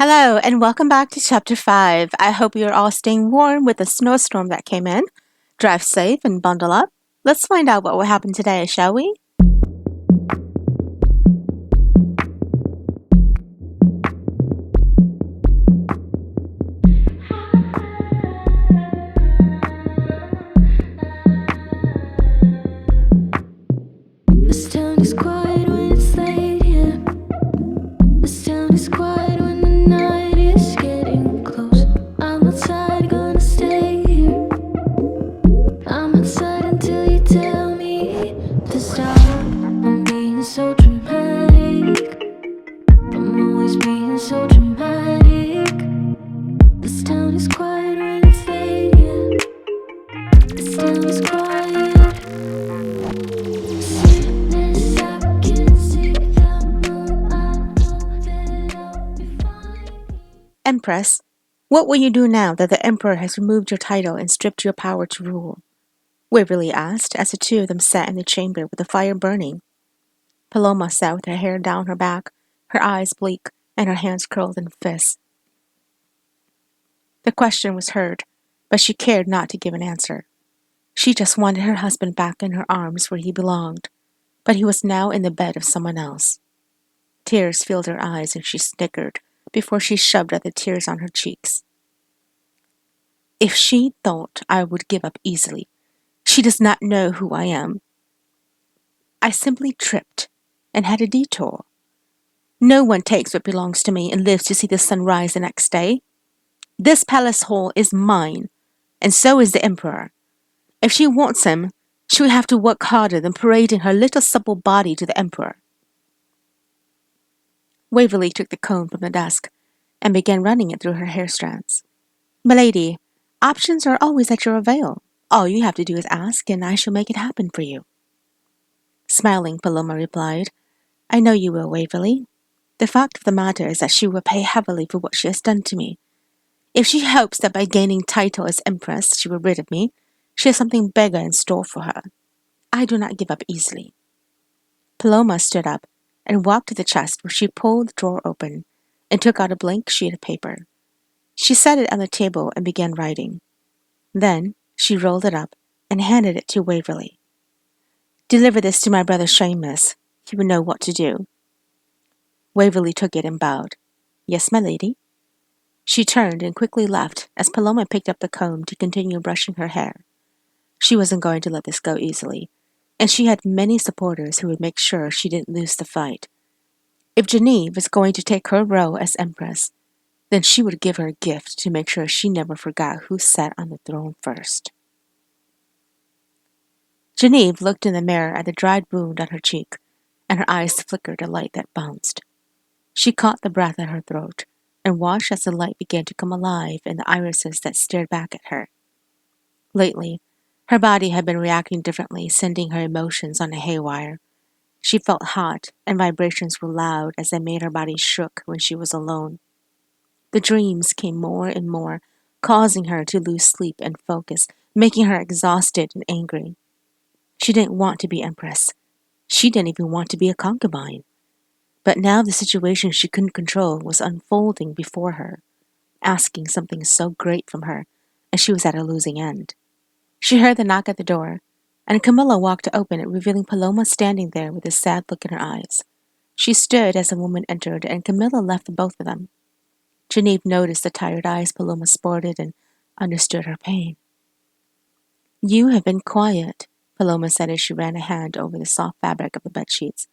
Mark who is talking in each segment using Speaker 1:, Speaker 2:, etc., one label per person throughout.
Speaker 1: Hello, and welcome back to Chapter 5. I hope you're all staying warm with the snowstorm that came in. Drive safe and bundle up. Let's find out what will happen today, shall we?
Speaker 2: This town is quiet when it's late here. This town is quiet when the night is getting close. I'm outside, gonna stay here. I'm outside until you tell me to stop. I'm being so dramatic. I'm always being so dramatic. This town is quiet when it's late here. This town is quiet.
Speaker 1: Empress, what will you do now that the Emperor has removed your title and stripped your power to rule? Waverly asked as the two of them sat in the chamber with the fire burning. Paloma sat with her hair down her back, her eyes bleak, and her hands curled in fists. The question was heard, but she cared not to give an answer. She just wanted her husband back in her arms where he belonged, but he was now in the bed of someone else. Tears filled her eyes and she snickered before she shoved at the tears on her cheeks. If she thought I would give up easily, she does not know who I am. I simply tripped and had a detour. No one takes what belongs to me and lives to see the sun rise the next day. This palace hall is mine, and so is the Emperor. If she wants him, she will have to work harder than parading her little supple body to the Emperor. Waverly took the comb from the desk and began running it through her hair strands. Milady, options are always at your avail. All you have to do is ask, and I shall make it happen for you. Smiling, Paloma replied, I know you will, Waverly. The fact of the matter is that she will pay heavily for what she has done to me. If she hopes that by gaining title as Empress she will rid of me, she has something bigger in store for her. I do not give up easily. Paloma stood up and walked to the chest where she pulled the drawer open and took out a blank sheet of paper. She set it on the table and began writing. Then she rolled it up and handed it to Waverly. Deliver this to my brother Seamus. He will know what to do. Waverly took it and bowed. Yes, my lady. She turned and quickly left as Paloma picked up the comb to continue brushing her hair. She wasn't going to let this go easily, and she had many supporters who would make sure she didn't lose the fight. If Genevieve was going to take her role as Empress, then she would give her a gift to make sure she never forgot who sat on the throne first. Genevieve looked in the mirror at the dried wound on her cheek, and her eyes flickered a light that bounced. She caught the breath at her throat and watched as the light began to come alive in the irises that stared back at her. Lately, her body had been reacting differently, sending her emotions on a haywire. She felt hot, and vibrations were loud as they made her body shook when she was alone. The dreams came more and more, causing her to lose sleep and focus, making her exhausted and angry. She didn't want to be Empress. She didn't even want to be a concubine. But now the situation she couldn't control was unfolding before her, asking something so great from her, and she was at a losing end. She heard the knock at the door, and Camilla walked to open it, revealing Paloma standing there with a sad look in her eyes. She stood as the woman entered, and Camilla left the both of them. Genevieve noticed the tired eyes Paloma sported and understood her pain. You have been quiet, Paloma said as she ran a hand over the soft fabric of the bedsheets.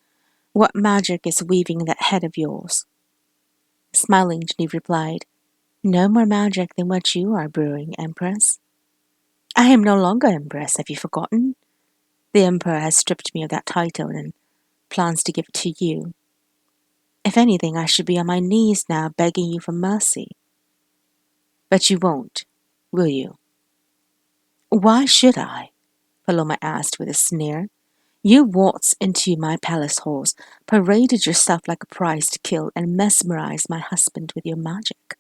Speaker 1: What magic is weaving in that head of yours? Smiling, Genevieve replied, No more magic than what you are brewing, Empress. I am no longer Empress, have you forgotten? The Emperor has stripped me of that title and plans to give it to you. If anything, I should be on my knees now begging you for mercy. But you won't, will you? Why should I? Paloma asked with a sneer. You waltzed into my palace halls, paraded yourself like a prize to kill, and mesmerized my husband with your magic.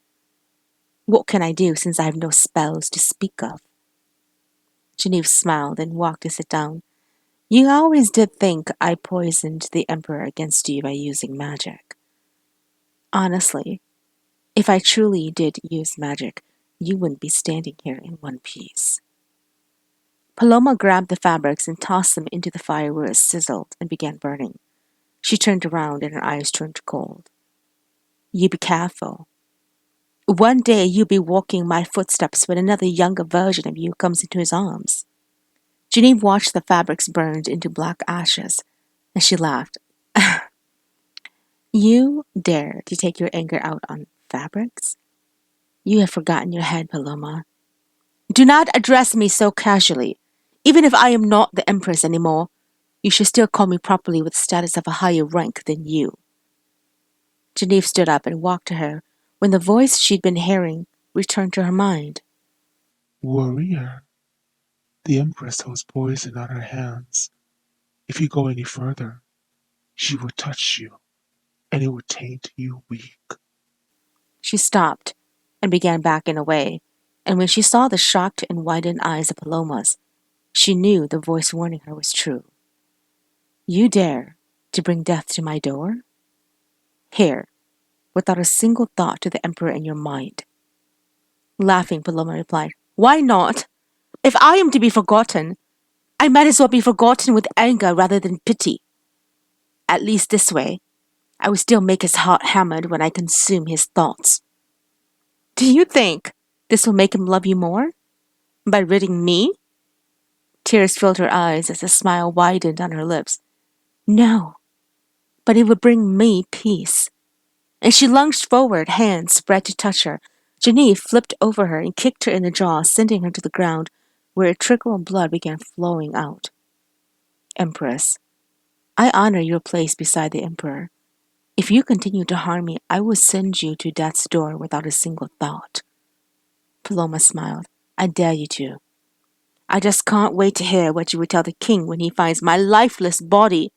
Speaker 1: What can I do since I have no spells to speak of? Genevieve smiled and walked to sit down. You always did think I poisoned the Emperor against you by using magic. Honestly, If I truly did use magic, you wouldn't be standing here in one piece. Paloma grabbed the fabrics and tossed them into the fire where it sizzled and began burning. She turned around and her eyes turned cold. You be careful. One day you'll be walking my footsteps when another younger version of you comes into his arms. Genevieve watched the fabrics burned into black ashes, and she laughed. You dare to take your anger out on fabrics? You have forgotten your head, Paloma. Do not address me so casually. Even if I am not the Empress anymore, you should still call me properly with the status of a higher rank than you. Genevieve stood up and walked to her when the voice she'd been hearing returned to her mind.
Speaker 3: Warrior, the Empress holds poison on her hands. If you go any further, she will touch you, and it will taint you weak.
Speaker 1: She stopped and began backing away, and when she saw the shocked and widened eyes of Paloma's, she knew the voice warning her was true. You dare to bring death to my door? Here, without a single thought to the Emperor in your mind. Laughing, Paloma replied, Why not? If I am to be forgotten, I might as well be forgotten with anger rather than pity. At least this way, I will still make his heart hammered when I consume his thoughts. Do you think this will make him love you more? By ridding me? Tears filled her eyes as a smile widened on her lips. No, but it would bring me peace. And she lunged forward, hands spread to touch her. Genevieve flipped over her and kicked her in the jaw, sending her to the ground, where a trickle of blood began flowing out. Empress, I honor your place beside the Emperor. If you continue to harm me, I will send you to death's door without a single thought. Paloma smiled. I dare you to. I just can't wait to hear what you will tell the king when he finds my lifeless body.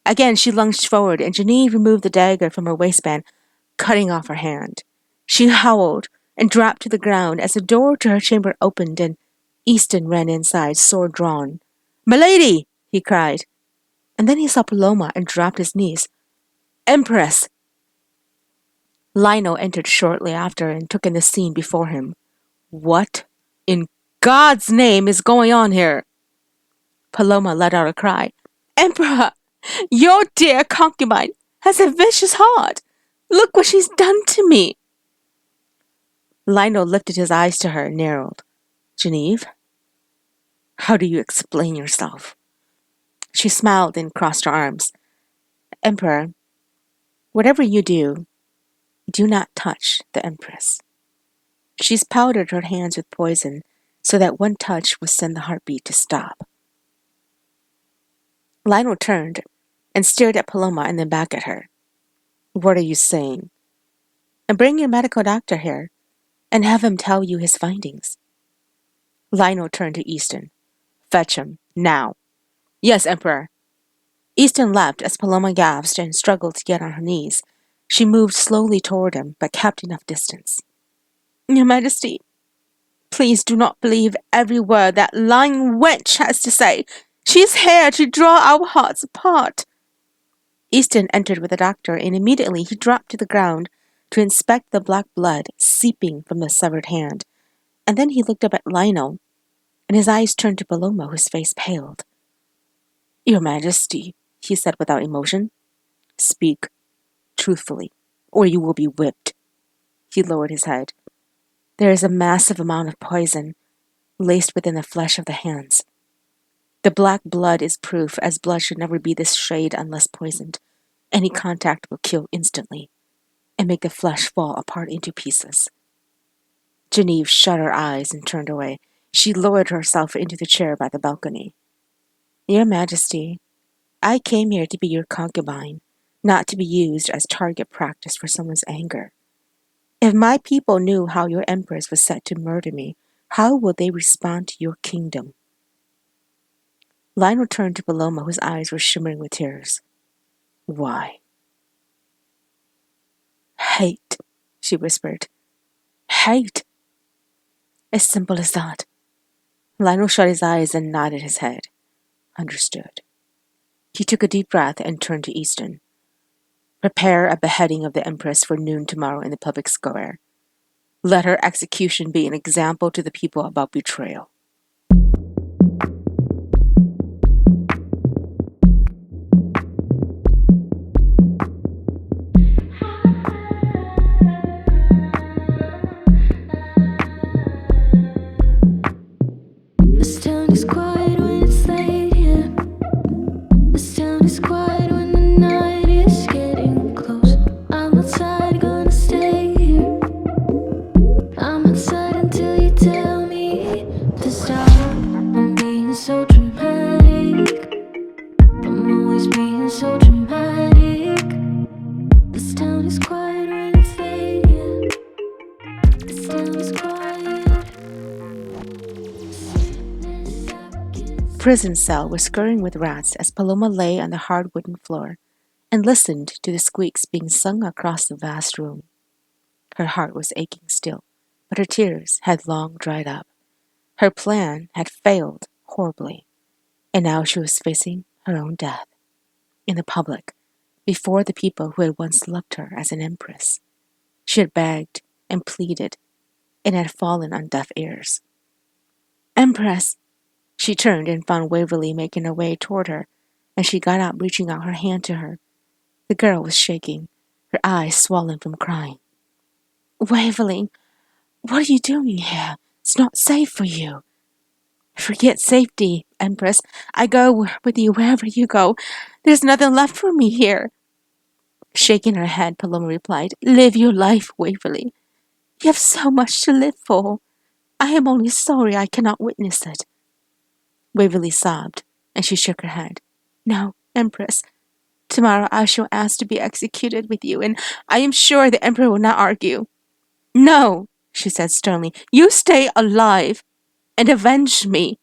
Speaker 1: Again she lunged forward, and Genevieve removed the dagger from her waistband, cutting off her hand. She howled and dropped to the ground as the door to her chamber opened and Easton ran inside, sword drawn. "Milady!" he cried. And then he saw Paloma and dropped his knees. "Empress!" Lionel entered shortly after and took in the scene before him. What in God's name is going on here? Paloma let out a cry. Emperor, your dear concubine has a vicious heart. Look what she's done to me. Lionel lifted his eyes to her and narrowed. Genevieve, how do you explain yourself? She smiled and crossed her arms. Emperor, whatever you do not touch the Empress. She's powdered her hands with poison so that one touch would send the heartbeat to stop. Lionel turned and stared at Paloma and then back at her. What are you saying? And bring your medical doctor here and have him tell you his findings. Lionel turned to Easton. Fetch him, now. Yes, Emperor. Easton left as Paloma gasped and struggled to get on her knees. She moved slowly toward him, but kept enough distance. Your Majesty, please do not believe every word that lying wench has to say. She is here to draw our hearts apart. Easton entered with the doctor, and immediately he dropped to the ground to inspect the black blood seeping from the severed hand. And then he looked up at Lionel, and his eyes turned to Paloma, whose face paled. Your Majesty, he said without emotion, speak truthfully, or you will be whipped. He lowered his head. There is a massive amount of poison laced within the flesh of the hands. The black blood is proof, as blood should never be this shade unless poisoned. Any contact will kill instantly and make the flesh fall apart into pieces. Genevieve shut her eyes and turned away. She lowered herself into the chair by the balcony. Your Majesty, I came here to be your concubine, not to be used as target practice for someone's anger. If my people knew how your Empress was set to murder me, how would they respond to your kingdom? Lionel turned to Paloma, whose eyes were shimmering with tears. Why? Hate, she whispered. Hate. As simple as that. Lionel shut his eyes and nodded his head. Understood. He took a deep breath and turned to Easton. Prepare a beheading of the Empress for noon tomorrow in the public square. Let her execution be an example to the people about betrayal.
Speaker 2: This town is quiet when it's late here. This town is quiet when the night is getting close. I'm outside, gonna stay here. I'm outside until you tell me to stop. I'm being so dramatic. I'm always being so dramatic. This town is quiet when it's late here. This town is quiet.
Speaker 1: Prison cell was scurrying with rats as Paloma lay on the hard wooden floor and listened to the squeaks being sung across the vast room. Her heart was aching still, but her tears had long dried up. Her plan had failed horribly, and now she was facing her own death. In the public, before the people who had once loved her as an empress. She had begged and pleaded, and had fallen on deaf ears. "Empress!" She turned and found Waverly making her way toward her, and she got up, reaching out her hand to her. The girl was shaking, her eyes swollen from crying. "Waverly, what are you doing here? It's not safe for you." "Forget safety, Empress. I go with you wherever you go. There's nothing left for me here." Shaking her head, Paloma replied, "Live your life, Waverly. You have so much to live for. I am only sorry I cannot witness it." Waverly sobbed, and she shook her head. "No, Empress. Tomorrow I shall ask to be executed with you, and I am sure the Emperor will not argue." "No," she said sternly. "You stay alive and avenge me.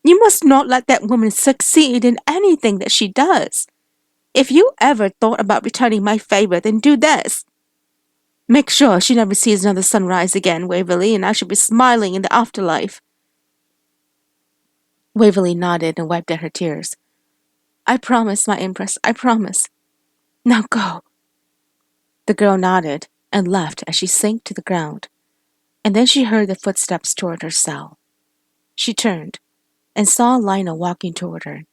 Speaker 1: You must not let that woman succeed in anything that she does. If you ever thought about returning my favor, then do this. Make sure she never sees another sunrise again, Waverly, and I shall be smiling in the afterlife." Waverly nodded and wiped at her tears. "I promise, my Empress, I promise. Now go." The girl nodded and left as she sank to the ground, and then she heard the footsteps toward her cell. She turned and saw Lionel walking toward her,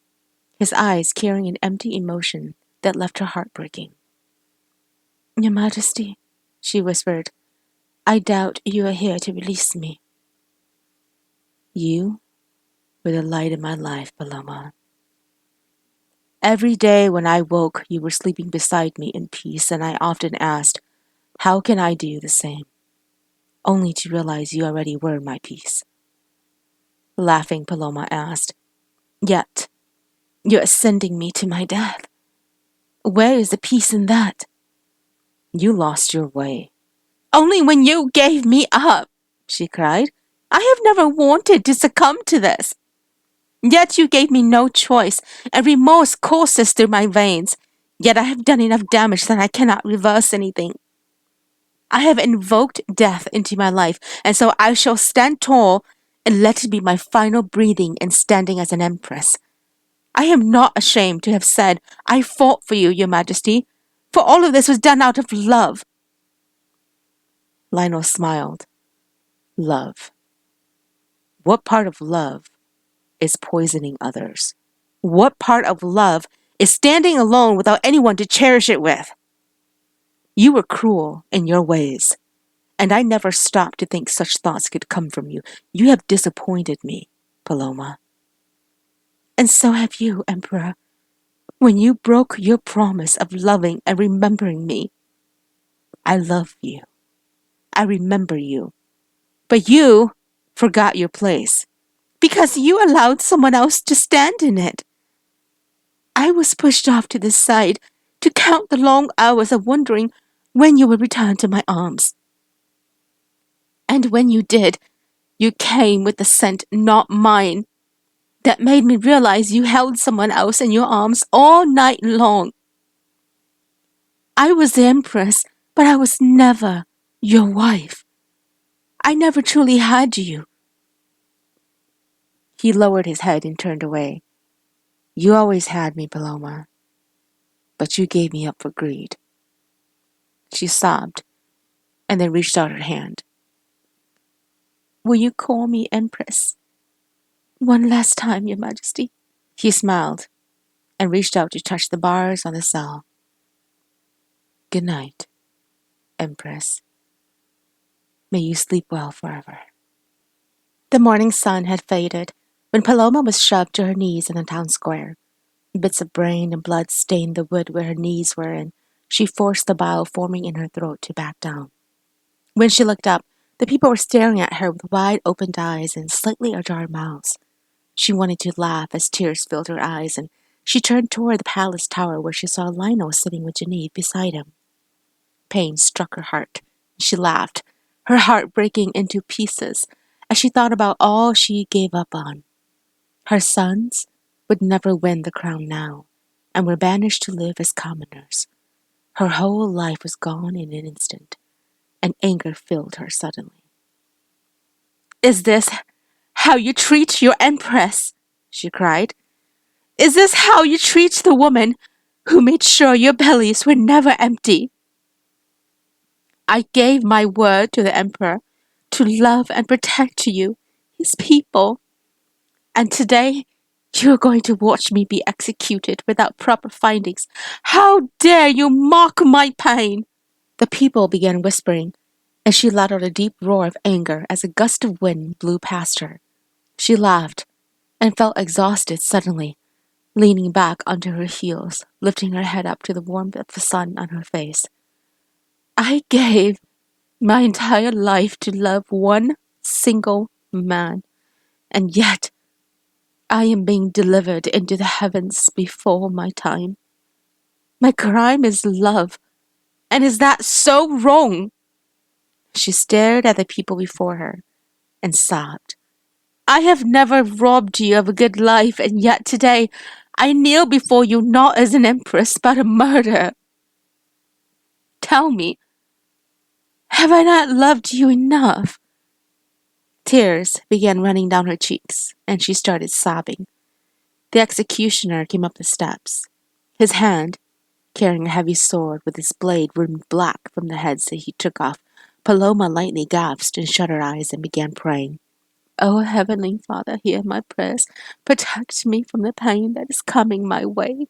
Speaker 1: his eyes carrying an empty emotion that left her heart breaking. "Your Majesty," she whispered, "I doubt you are here to release me." "You were the light in my life, Paloma. Every day when I woke, you were sleeping beside me in peace, and I often asked, how can I do the same? Only to realize you already were my peace." Laughing, Paloma asked, "Yet, you're sending me to my death. Where is the peace in that?" "You lost your way." "Only when you gave me up," she cried. "I have never wanted to succumb to this. Yet you gave me no choice, and remorse courses through my veins. Yet I have done enough damage that I cannot reverse anything. I have invoked death into my life, and so I shall stand tall and let it be my final breathing and standing as an empress. I am not ashamed to have said, 'I fought for you, Your Majesty,' for all of this was done out of love." Lionel smiled. "Love. What part of love is poisoning others? What part of love is standing alone without anyone to cherish it with? You were cruel in your ways, and I never stopped to think such thoughts could come from you. You have disappointed me, Paloma. And so have you, Emperor, when you broke your promise of loving and remembering me. I love you. I remember you. But you forgot your place because you allowed someone else to stand in it. I was pushed off to the side to count the long hours of wondering when you would return to my arms. And when you did, you came with a scent not mine that made me realize you held someone else in your arms all night long. I was the Empress, but I was never your wife. I never truly had you." He lowered his head and turned away. "You always had me, Paloma, but you gave me up for greed. she sobbed, and then reached out her hand. Will you call me Empress? One last time, Your Majesty. He smiled and reached out to touch the bars on the cell. Good night, Empress. May you sleep well forever. The morning sun had faded when Paloma was shoved to her knees in the town square. Bits of brain and blood stained the wood where her knees were, and she forced the bile forming in her throat to back down. When she looked up, the people were staring at her with wide-opened eyes and slightly ajar mouths. She wanted to laugh as tears filled her eyes, and she turned toward the palace tower where she saw Lionel sitting with Genevieve beside him. Pain struck her heart. She laughed, her heart breaking into pieces as she thought about all she gave up on. Her sons would never win the crown now, and were banished to live as commoners. Her whole life was gone in an instant, and anger filled her suddenly. Is this how you treat your empress? She cried. Is this how you treat the woman who made sure your bellies were never empty? I gave my word to the emperor to love and protect you, his people. And today, you're going to watch me be executed without proper findings. How dare you mock my pain? The people began whispering, and she let out a deep roar of anger as a gust of wind blew past her. She laughed and felt exhausted suddenly, leaning back onto her heels, lifting her head up to the warmth of the sun on her face. I gave my entire life to love one single man, and yet I am being delivered into the heavens before my time. My crime is love, and is that so wrong? She stared at the people before her and sobbed. I have never robbed you of a good life, and yet today I kneel before you not as an empress, but a murderer. Tell me, have I not loved you enough? Tears began running down her cheeks, and she started sobbing. The executioner came up the steps, his hand carrying a heavy sword with its blade rimmed black from the heads that he took off. Paloma lightly gasped and shut her eyes and began praying. Oh, Heavenly Father, hear my prayers. Protect me from the pain that is coming my way.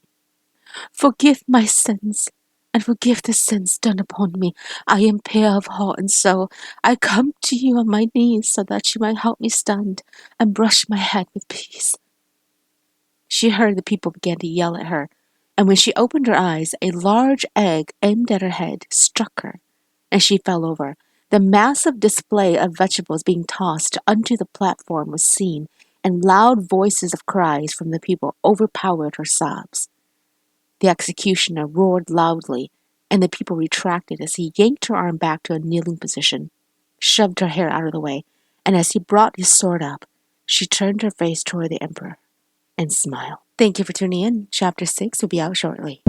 Speaker 1: Forgive my sins, and forgive the sins done upon me. I am pure of heart and soul. I come to you on my knees so that you might help me stand and brush my head with peace. She heard the people begin to yell at her, and when she opened her eyes, a large egg aimed at her head struck her, and she fell over. The massive display of vegetables being tossed onto the platform was seen, and loud voices of cries from the people overpowered her sobs. The executioner roared loudly, and the people retracted as he yanked her arm back to a kneeling position, shoved her hair out of the way, and as he brought his sword up, she turned her face toward the emperor and smiled. Thank you for tuning in. Chapter 6 will be out shortly.